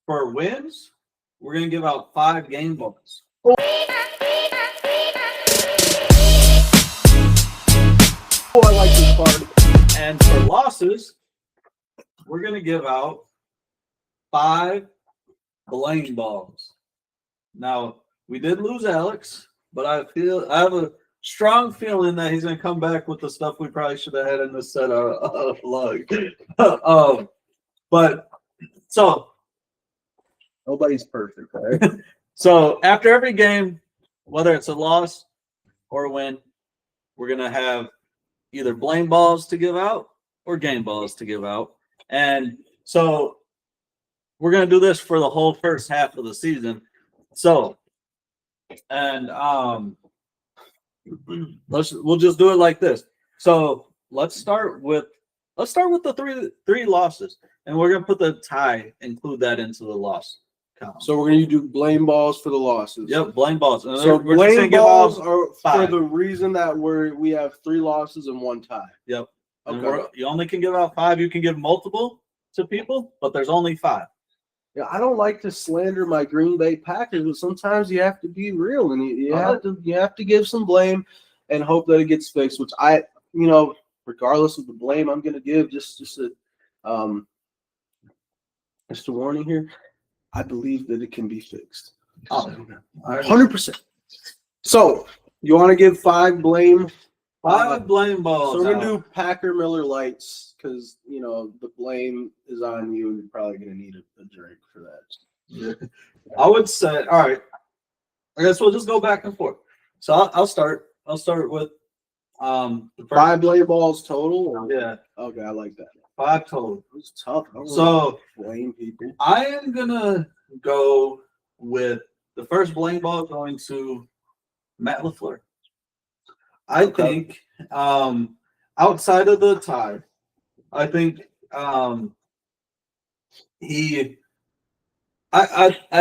for wins, we're gonna give out 5 game balls. Oh, I like this part. And for losses, we're gonna give out 5 blame balls. Now, we did lose Alex, but I have a strong feeling that he's gonna come back with the stuff we probably should have had in this set of lug. But so Nobody's perfect, right? so after every game, whether it's a loss or a win, we're gonna have either blame balls to give out or game balls to give out. And so we're gonna do this for the whole first half of the season. So, and we'll just do it like this. So let's start with the three losses, and we're gonna put the tie, include that into the loss column. So we're going to do blame balls for the losses. Yep, blame balls. And So we're just blame gonna give balls out are for 5. the reason that we have 3 losses and 1 tie. Yep. And Okay. you only can give out 5. You can give multiple to people, but there's only 5. Yeah, I don't like to slander my Green Bay Packers, but sometimes you have to be real and you have to give some blame and hope that it gets fixed. Which regardless of the blame, I'm going to give just a warning here. I believe that it can be fixed. 100%. So you want to give 5 blame? 5 blame balls. So we're going to do Packer Miller Lights because, the blame is on you and you're probably going to need a drink for that. Yeah. I would say, all right, I guess we'll just go back and forth. So I'll start. I'll start with the first. 5 blame balls total? Yeah. Okay, I like that. 5 total. It's tough. So blame people. I am going to go with the first blame ball going to Matt LaFleur. I think outside of the tie, I think I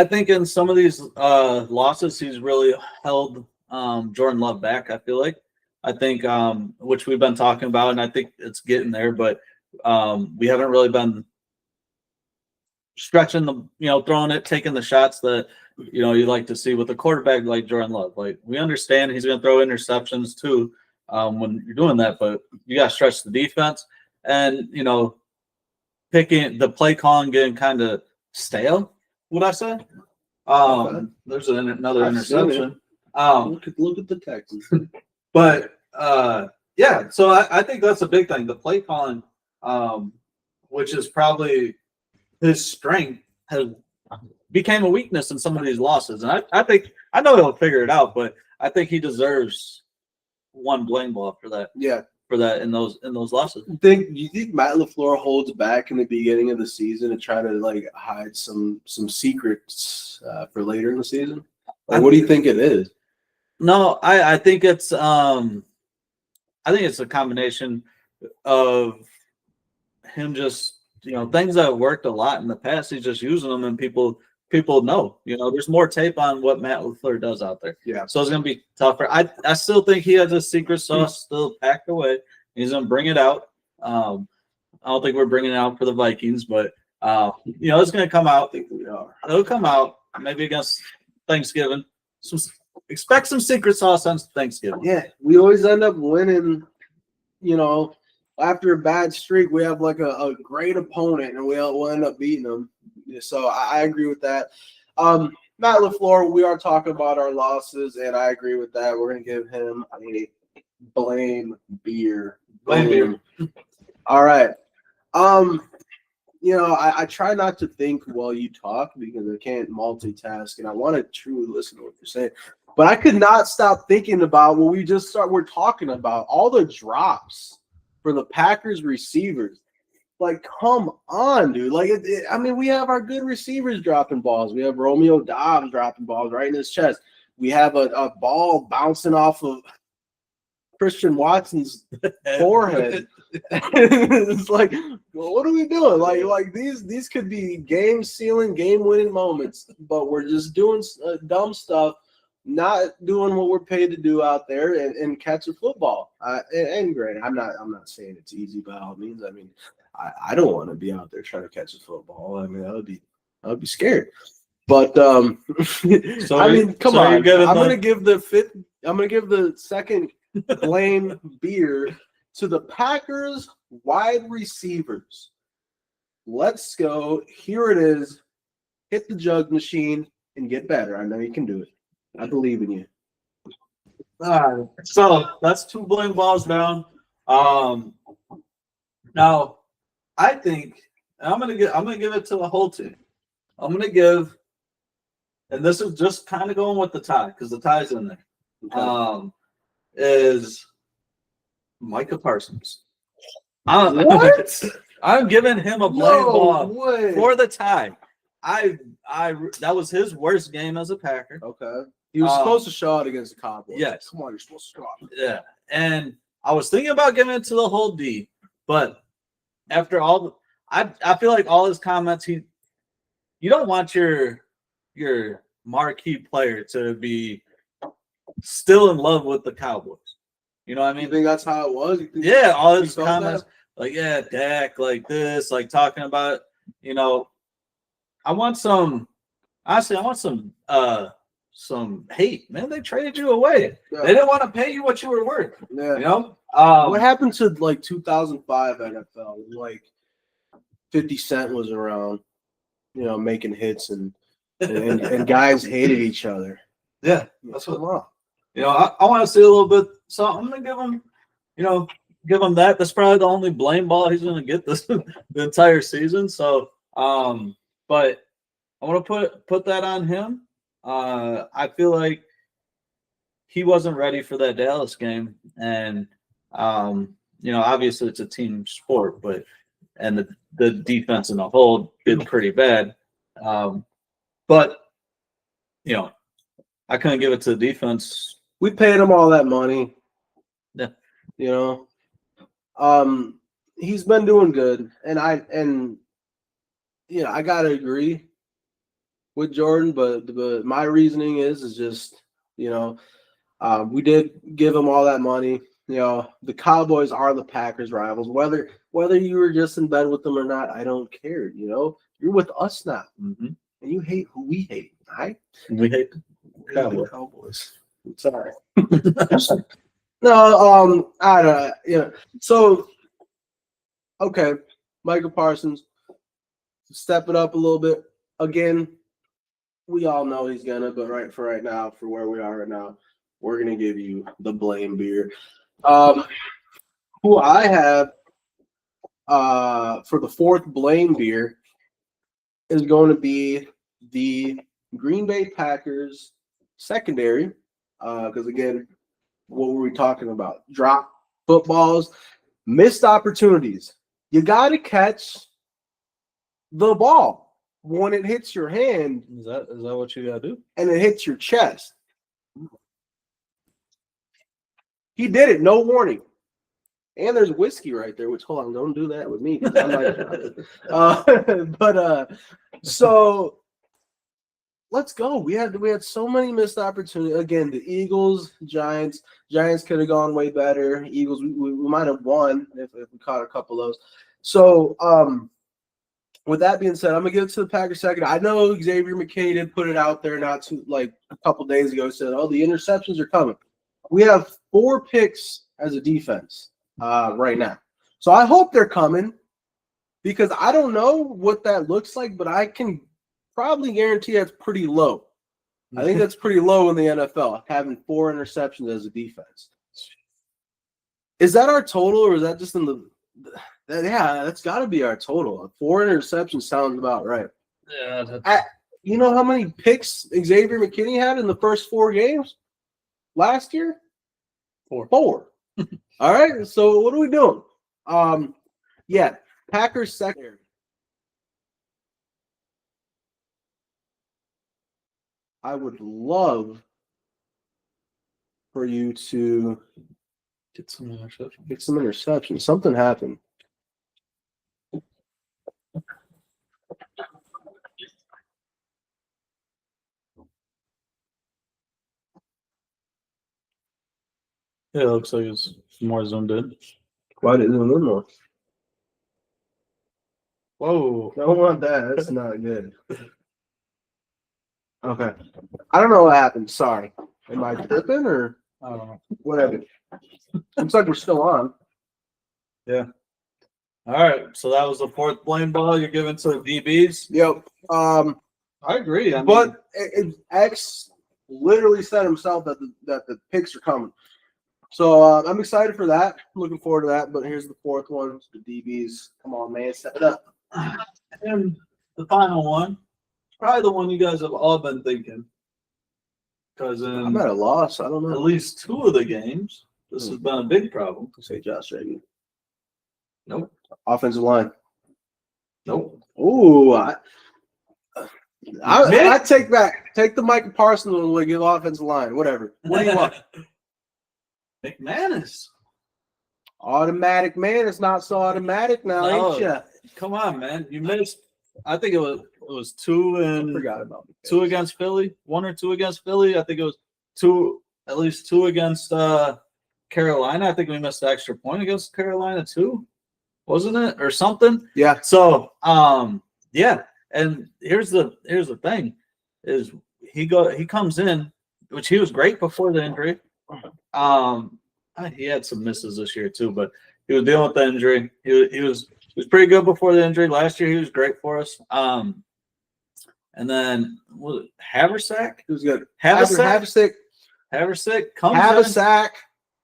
think in some of these losses he's really held Jordan Love back. I feel like which we've been talking about, and I think it's getting there, but we haven't really been stretching throwing it, taking the shots that you like to see with a quarterback like Jordan Love. Like, we understand he's going to throw interceptions too when you're doing that, but you got to stretch the defense, and picking the play calling getting kind of stale. Would I say? There's another interception. Look at the Texans. But yeah, so I think that's a big thing. The play calling, which is probably his strength, has became a weakness in some of these losses. And I know he'll figure it out, but I think he deserves 1 blame ball for that. Yeah. For that in those losses. You think Matt LaFleur holds back in the beginning of the season to try to hide some secrets for later in the season? Or what do you think it is? No, I think it's a combination of him just things that worked a lot in the past. He's just using them, and people know. There's more tape on what Matt LaFleur does out there. Yeah. So it's gonna be tougher. I still think he has a secret sauce still packed away. He's gonna bring it out. I don't think we're bringing it out for the Vikings, but it's gonna come out. I think we are. It'll come out maybe against Thanksgiving. Expect some secret sauce on Thanksgiving. Yeah, we always end up winning. After a bad streak, we have a great opponent, and we'll end up beating them. So I agree with that. Matt LaFleur, we are talking about our losses, and I agree with that. We're going to give him a blame beer. Blame beer. All right. I try not to think while you talk because I can't multitask, and I want to truly listen to what you're saying. But I could not stop thinking about what we're talking about, all the drops for the Packers receivers. Come on, dude. We have our good receivers dropping balls. We have Romeo Dobbs dropping balls right in his chest. We have a ball bouncing off of Christian Watson's forehead. It's what are we doing? These could be game-sealing, game-winning moments, but we're just doing dumb stuff, not doing what we're paid to do out there and catch a football. And granted, I'm not saying it's easy by all means. I don't want to be out there trying to catch a football. That I'd be scared. But So I mean, come so you're on. giving I'm the- gonna give the second blame beer to the Packers wide receivers. Let's go. Here it is. Hit the jug machine and get better. I know you can do it. I believe in you. All right. So that's 2 blame balls down. Now I think I'm gonna give it to the whole team. I'm gonna give, and this is just kind of going with the tie because the tie's in there. Okay. Is Micah Parsons. What? I'm giving him a blame ball way. for the tie. That was his worst game as a Packer. Okay. He was supposed to show out against the Cowboys. Yes. Come on, you're supposed to show out. Yeah. And I was thinking about giving it to the whole D, but after all, I feel like all his comments, you don't want your marquee player to be still in love with the Cowboys. You know what I mean? You think that's how it was? You think Yeah, all his he felt comments, like, yeah, Dak, like this, like talking about, I want some hate, man. They traded you away. Yeah. They didn't want to pay you what you were worth. Yeah. What What happened to like 2005 NFL? Like 50 Cent was around, making hits and guys hated each other. Yeah, that's what. Come on. I want to see a little bit. So I'm gonna give him, give him that. That's probably the only blame ball he's gonna get this the entire season. So, but I want to put that on him. I feel like he wasn't ready for that Dallas game, and obviously it's a team sport, and the defense in the whole did pretty bad. But I couldn't give it to the defense. We paid him all that money. Yeah. He's been doing good, and I gotta agree with Jordan, but my reasoning is just we did give him all that money. The Cowboys are the Packers rivals. Whether you were just in bed with them or not, I don't care. You're with us now, Mm-hmm. and you hate who we hate. Right? We hate the Cowboys. Sorry. No, I don't know. So, okay, Micah Parsons, step it up a little bit. Again, we all know he's gonna, but right now, for where we are right now, we're gonna give you the blame beer. Who I have for the fourth blame beer is going to be the Green Bay Packers secondary. Because again, what were we talking about? Drop footballs, missed opportunities. You got to catch the ball when it hits your hand. Is that what you gotta do? And it hits your chest. He did it, no warning. And there's whiskey right there, which, hold on, don't do that with me. So let's go. We had so many missed opportunities. Again, the Eagles, Giants could have gone way better. Eagles, we might have won if we caught a couple of those. So with that being said, I'm gonna give it to the Packers second. I know Xavier McKinney did put it out there not too a couple days ago. Said, "Oh, the interceptions are coming." We have 4 picks as a defense right now, so I hope they're coming because I don't know what that looks like, but I can probably guarantee that's pretty low. I think that's pretty low in the NFL, having 4 interceptions as a defense. Is that our total, or is that just in the? Yeah, that's got to be our total. 4 interceptions sounds about right. Yeah. You know how many picks Xavier McKinney had in the first 4 games last year? 4. All right, so what are we doing? Yeah, Packers secondary. I would love for you to Get some interceptions. Something happened. Yeah, it looks like it's more zoomed in. Why didn't it more? Whoa. Don't want that. That's not good. Okay. I don't know what happened. Sorry. Am I tripping or I don't know. whatever? Looks like we're still on. Yeah. All right. So that was the fourth blame ball you're giving to the DBs. Yep. I agree. I mean, But X literally said himself that the picks are coming. So I'm excited for that. Looking forward to that. But here's the fourth one. The DBs. Come on, man. Step it up. and the final one, probably the one you guys have all been thinking. Because I'm in at a loss. I don't at know. least 2 of the games, this has been a big problem. Say Josh Reagan. Nope. Offensive line. Nope. Ooh, I take back. Take the Micah Parsons one. We give offensive line. Whatever. What do you want? McManus. Automatic, man. It's not so automatic now, ain't ya? Come on, man. You missed. I think it was 2 I and forgot about it. 2 against Philly. 1 or 2 against Philly. I think it was 2, at least 2 against Carolina. I think we missed the extra point against Carolina too, wasn't it, or something? Yeah. So, yeah. And here's the thing, is he comes in, which he was great before the injury. He had some misses this year too, but he was dealing with the injury. He was pretty good before the injury. Last year he was great for us. And then was it Haversack? Who's good? Haversack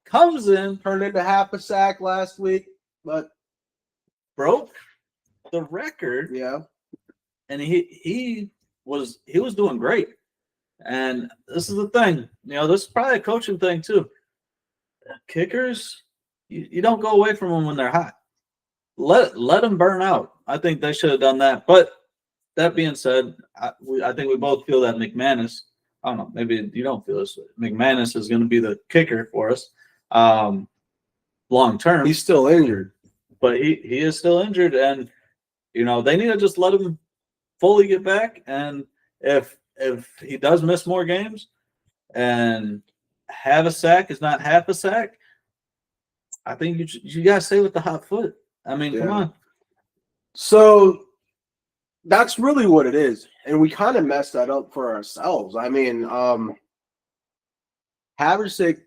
comes in, turned into half a sack last week, but broke the record. yeah. And he was doing great. And this is the thing, this is probably a coaching thing too. Kickers, you don't go away from them when they're hot. Let them burn out. I think they should have done that. But that being said, I think we both feel that McManus, I don't know, maybe you don't feel this, McManus is going to be the kicker for us long term. He's still injured. But he is still injured, and they need to just let him fully get back. And if he does miss more games and have a sack is not half a sack, I think you gotta stay with the hot foot. I mean, come on. So that's really what it is, and we kind of messed that up for ourselves. I mean, Haversack,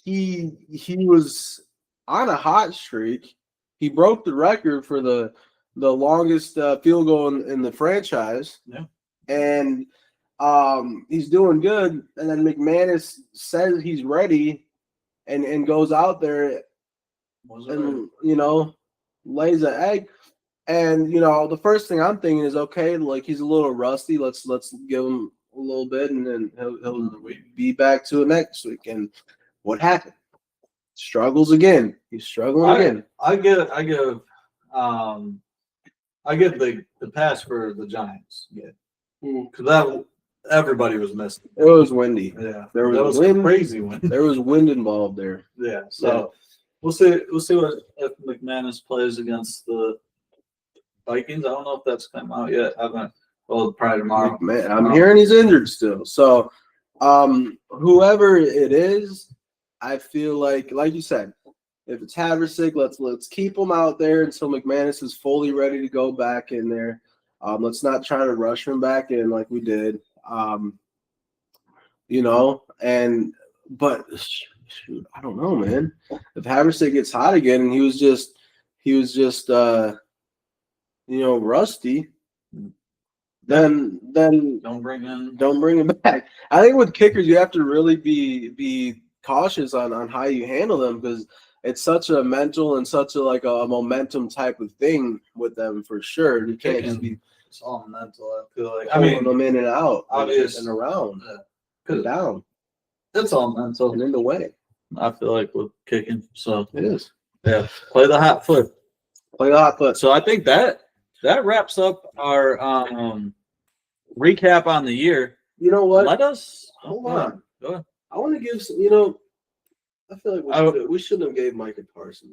he was on a hot streak. He broke the record for the longest field goal in the franchise. Yeah. And he's doing good. And then McManus says he's ready and goes out there and, lays an egg. And, the first thing I'm thinking is, okay, like he's a little rusty. Let's give him a little bit, and then he'll be back to it next week. And what happened? Struggles again. He's struggling again. I give the pass for the Giants. Yeah, because everybody was missing. It was windy. Yeah, There was a crazy wind. There was wind involved there. Yeah, so we'll see what if McManus plays against the Vikings. I don't know if that's come out yet. I haven't. Well, probably tomorrow. Man, I'm hearing he's injured still. So, whoever it is, I feel like you said, if it's Haversack, let's keep him out there until McManus is fully ready to go back in there. Let's not try to rush him back in like we did. But shoot, I don't know, man. If Haversack gets hot again and he was just rusty, then don't bring him back. I think with kickers you have to really be cautious on how you handle them, because it's such a mental and such a momentum type of thing with them for sure. You can't just be it's all mental. I feel like pulling them in and out, obvious and around, and down. It's all mental and in the way. I feel like with kicking, so it is. Yeah, play the hot foot. So I think that wraps up our recap on the year. You know what? Let us hold on. Go ahead. I want to give some. I feel like we shouldn't have gave Micah Parsons.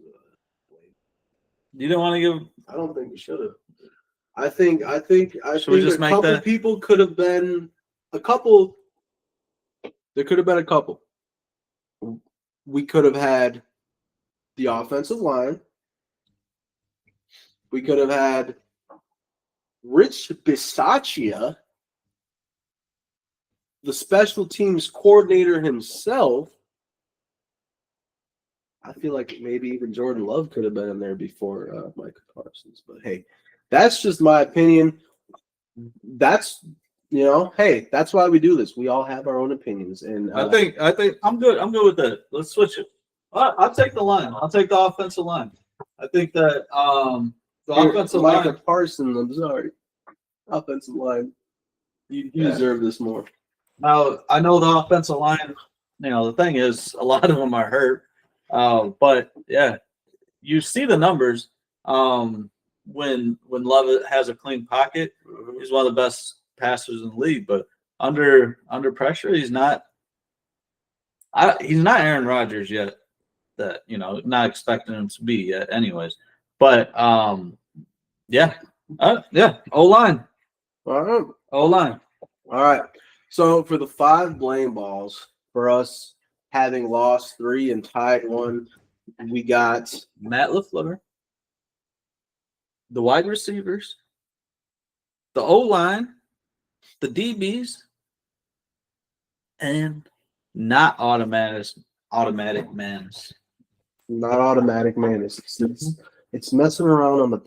You didn't want to give? I don't think we should have. I think we just a couple people could have been a couple. There could have been a couple. We could have had the offensive line. We could have had Rich Bisaccia, the special teams coordinator himself. I feel like maybe even Jordan Love could have been in there before Micah Parsons. But hey, that's just my opinion. That's hey, that's why we do this. We all have our own opinions, and I think I'm good. I'm good with that. Let's switch it. I'll take the line. I'll take the offensive line. I think that the offensive Micah line. Parsons. I'm sorry, offensive line. You deserve this more. Now I know the offensive line. The thing is, a lot of them are hurt. But yeah, you see the numbers. When Love has a clean pocket, he's one of the best passers in the league. But under pressure, he's not. He's not Aaron Rodgers yet. That not expecting him to be yet. Anyways, but yeah. O-line. All right. O-line. All right. So for the 5 blame balls for us having lost 3 and tied 1, we got Matt LaFleur, the wide receivers, the O-line, the DBs, and not automatic Manus. not automatic Manus. It's messing around on the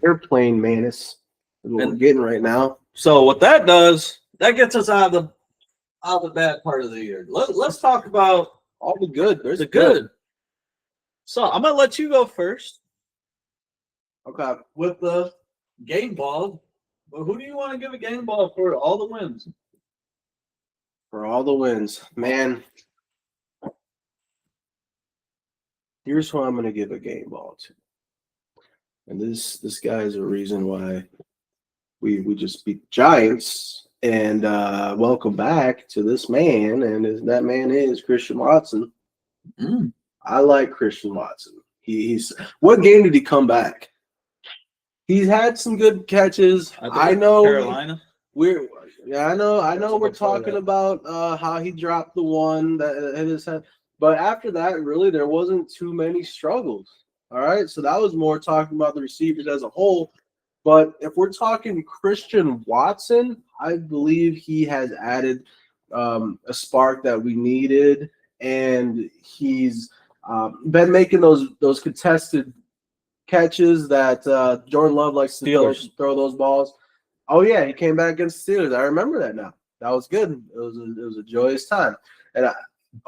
airplane Manus is what we're getting right now. So what that does, that gets us out of the bad part of the year. Let's talk about all the good. There's the good. So I'm gonna let you go first. Okay. With the game ball. But who do you want to give a game ball for all the wins? For all the wins. Man. Here's who I'm going to give a game ball to. And this guy is a reason why we just beat the Giants. And welcome back to this man. And that man is Christian Watson. I like Christian Watson. He's what game did he come back? He's had some good catches. I know Carolina. I know we're talking about how he dropped the one that hit his head. But after that, really, there wasn't too many struggles. All right. So that was more talking about the receivers as a whole. But if we're talking Christian Watson, I believe he has added a spark that we needed. And he's been making those contested catches that Jordan Love likes to throw those balls. Oh, yeah, he came back against the Steelers. I remember that now. That was good. It was a joyous time. And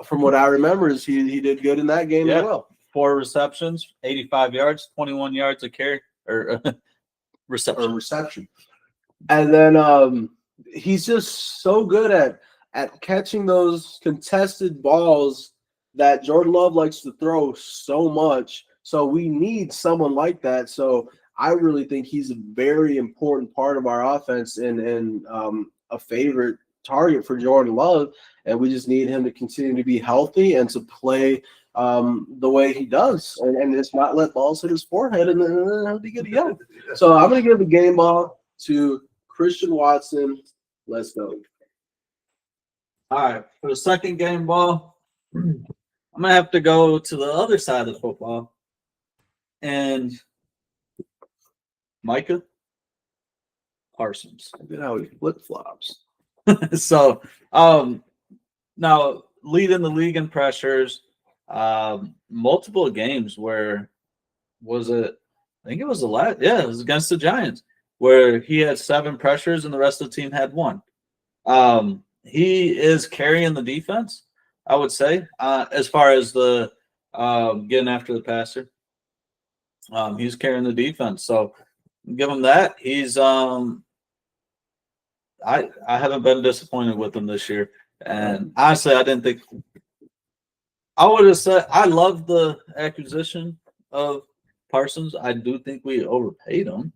from what I remember, is he did good in that game as well. 4 receptions, 85 yards, 21 yards a carry or reception. And then he's just so good at catching those contested balls that Jordan Love likes to throw so much. So we need someone like that. So I really think he's a very important part of our offense and a favorite target for Jordan Love. And we just need him to continue to be healthy and to play the way he does and just not let balls hit his forehead and then he'll be good to go. So I'm going to give the game ball to Christian Watson. Let's go. All right. For the second game ball, I'm going to have to go to the other side of the football. And Micah Parsons. Look at how he flip-flops. So, now leading the league in pressures, multiple games where was it? I think it was the last. Yeah, it was against the Giants where he had 7 pressures and the rest of the team had 1. He is carrying the defense, I would say, as far as the getting after the passer. He's carrying the defense, so give him that. He's I haven't been disappointed with him this year, and honestly, I didn't think I would have said I love the acquisition of Parsons. I do think we overpaid him.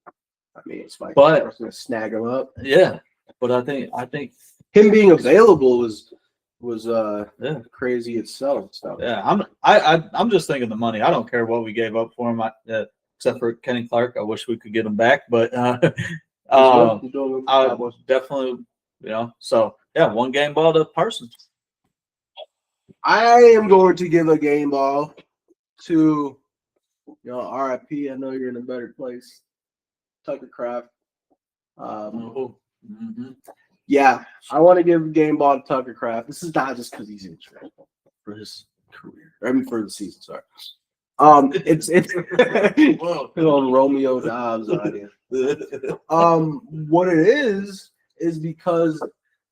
I mean, it's like but going to snag him up. Yeah, but I think him being available was crazy itself. So. Yeah, I'm just thinking the money. I don't care what we gave up for him, except for Kenny Clark. I wish we could get him back, but I was definitely, So yeah, 1 game ball to Parsons. I am going to give a game ball to RIP. I know you're in a better place. Tucker Craft. Yeah, I want to give a game ball to Tucker Craft. This is not just because he's in trade for his career. I mean, for the season. Sorry. It's on Romeo Dobbs idea. What it is because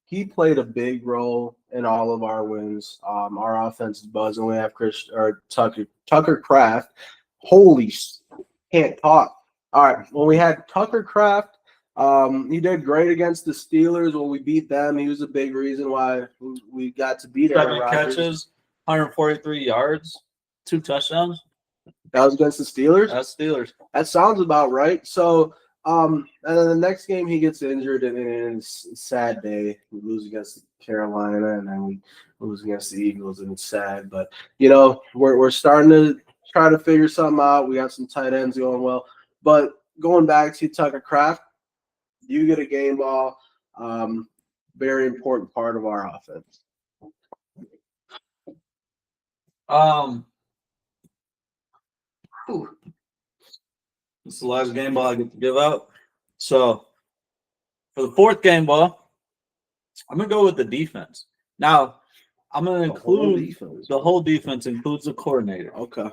he played a big role in all of our wins. Our offense is buzzing. We have Tucker Craft. Holy, can't talk. All right, when we had Tucker Craft, he did great against the Steelers. When we beat them, he was a big reason why we got to beat Aaron 7 Rodgers. catches, 143 yards, 2 touchdowns. That was against the Steelers? That's Steelers. That sounds about right. So, and then the next game he gets injured, and it's a sad day. We lose against Carolina, and then we lose against the Eagles, and it's sad. But, we're starting to try to figure something out. We got some tight ends going well. But going back to Tucker Craft, you get a game ball. Very important part of our offense. This is the last game ball I get to give out. So for the 4th game ball, I'm gonna go with the defense. Now I'm gonna include the whole defense includes the coordinator. Okay.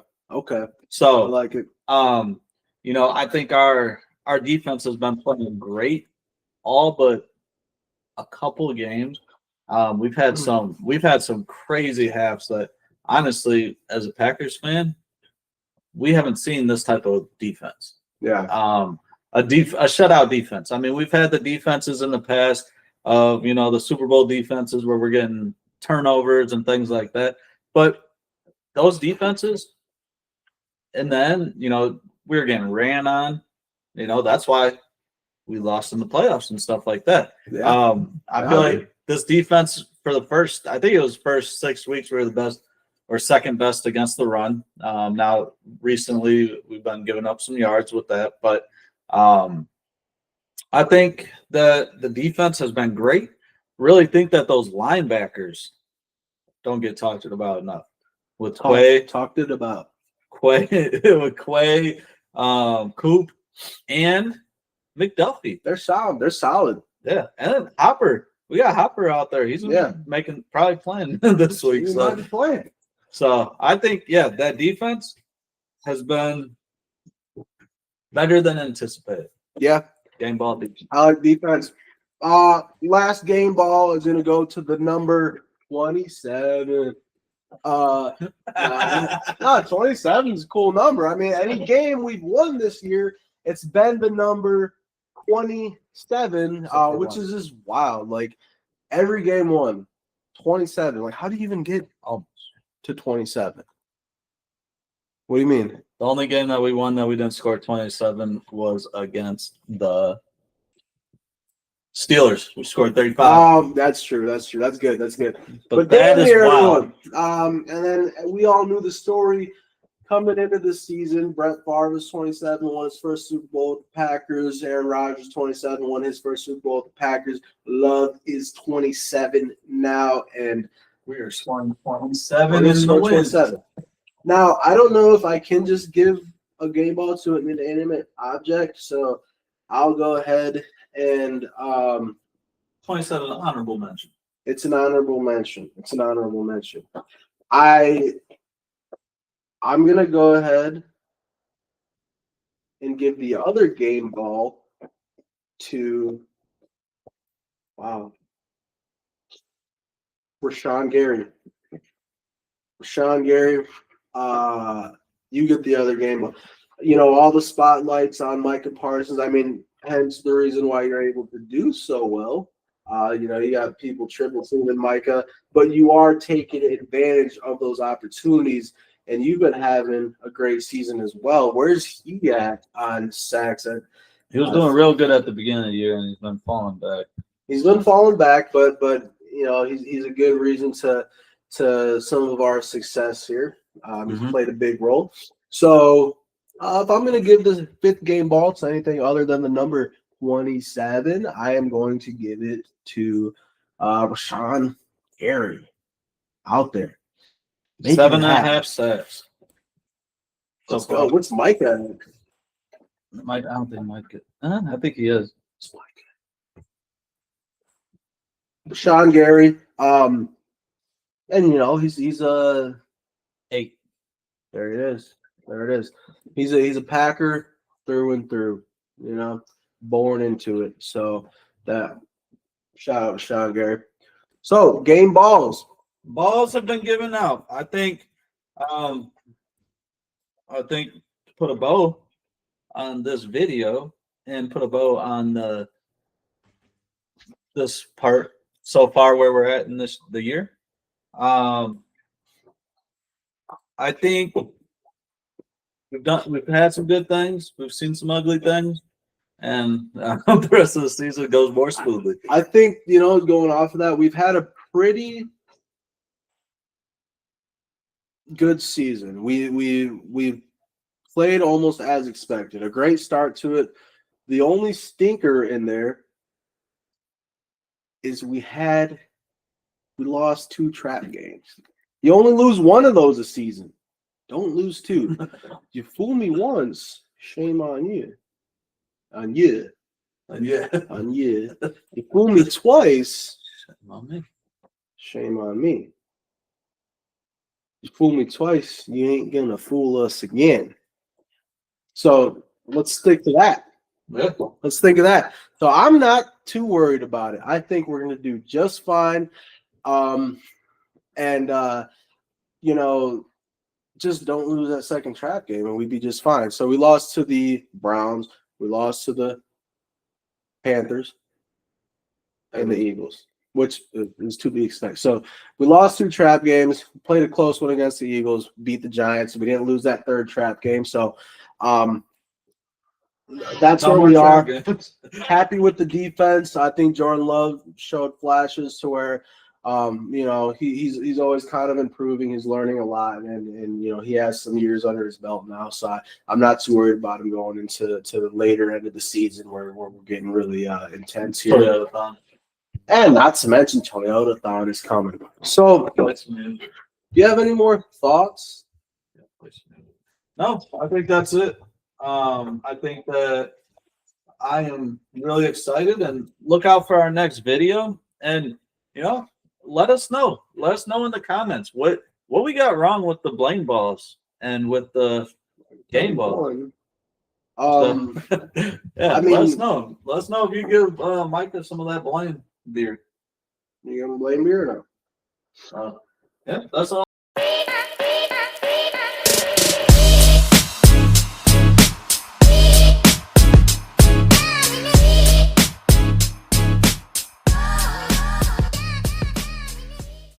So I like it. I think our defense has been playing great, all but a couple of games. We've had some crazy halves that honestly, as a Packers fan, we haven't seen this type of defense. Yeah. A shutout defense. I mean, we've had the defenses in the past of, the Super Bowl defenses where we're getting turnovers and things like that. But those defenses, and then, we were getting ran on. That's why we lost in the playoffs and stuff like that. Yeah. I feel like this defense for the first 6 weeks, we were the best or second best against the run. Now, recently, we've been giving up some yards with that. But I think that the defense has been great. Really think that those linebackers don't get talked about enough. With Quay. Talked it about. With Quay, Coop, and McDuffie. They're solid. Yeah. And then Hopper. We got Hopper out there. He's probably playing this week. He might be playing. So I think, that defense has been better than anticipated. Yeah. Game ball defense. I like defense. Last game ball is going to go to the number 27. 27 is a cool number. I mean, any game we've won this year, it's been the number 27, which is just wild. Like, every game won 27. Like, how do you even get to 27? What do you mean? The only game that we won that we didn't score 27 was against the Steelers. We scored 35. That's true. That's good. But that is wild. And then we all knew the story coming into the season. Brett Favre was 27, won his first Super Bowl with the Packers. Aaron Rodgers, 27, won his first Super Bowl with the Packers. Love is 27 now, and we are scoring 27 in the win. Now, I don't know if I can just give a game ball to an inanimate object, so I'll go ahead and 27 honorable mention. It's an honorable mention. I'm gonna go ahead and give the other game ball to Rashawn Gary. You get the other game ball. All the spotlights on Micah Parsons. I mean, hence the reason why you're able to do so well. You got people triple teaming Micah, but you are taking advantage of those opportunities, and you've been having a great season as well. Where's he at on sacks? He was doing real good at the beginning of the year, and he's been falling back. But he's a good reason to some of our success here. He's played a big role. So if I'm going to give the 5th game ball to anything other than the number 27, I am going to give it to Rashawn Gary out there. 7.5 sacks. Let's go. What's Mike at? Mike, I don't think Mike get. I think he is. Sean Gary. And you know, he's a 8. there it is. There it is. He's a Packer through and through, you know, born into it. So that shout out to Sean Gary. So game balls. Balls have been given out. I think to put a bow on this video and put a bow on this part so far where we're at in the year. I think we've had some good things. We've seen some ugly things, and the rest of the season goes more smoothly. I think, you know, going off of that, we've had a pretty good season. We've played almost as expected. A great start to it. The only stinker in there is we lost 2 trap games. You only lose one of those a season. Don't lose 2. You fool me once, shame on you. On you. Yeah. On you. You fool me twice, Shame on me. shame on me. You fool me twice, you ain't gonna fool us again. So let's stick to that. Yeah. Let's think of that. So I'm not too worried about it. I think we're gonna do just fine. You know, just don't lose that second trap game and we'd be just fine. So we lost to the Browns, we lost to the Panthers and the Eagles, which is to be expected. So we lost 2 trap games, played a close one against the Eagles, beat the Giants. We didn't lose that third trap game. So that's where we are. Happy with the defense. I think Jordan Love showed flashes to where you know, he's always kind of improving. He's learning a lot, and you know, he has some years under his belt now. So I'm not too worried about him going into the later end of the season where we're getting really intense here. Toyota-thon. And not to mention Toyota-thon is coming. So do you have any more thoughts? No, I think that's it. I think that I am really excited, and look out for our next video. And you know, let us know. Let us know in the comments what we got wrong with the blame balls and with the game ball. Yeah, I mean, let us know. Let us know if you give Micah some of that blame beer. you gonna blame me or no? Yeah, that's all.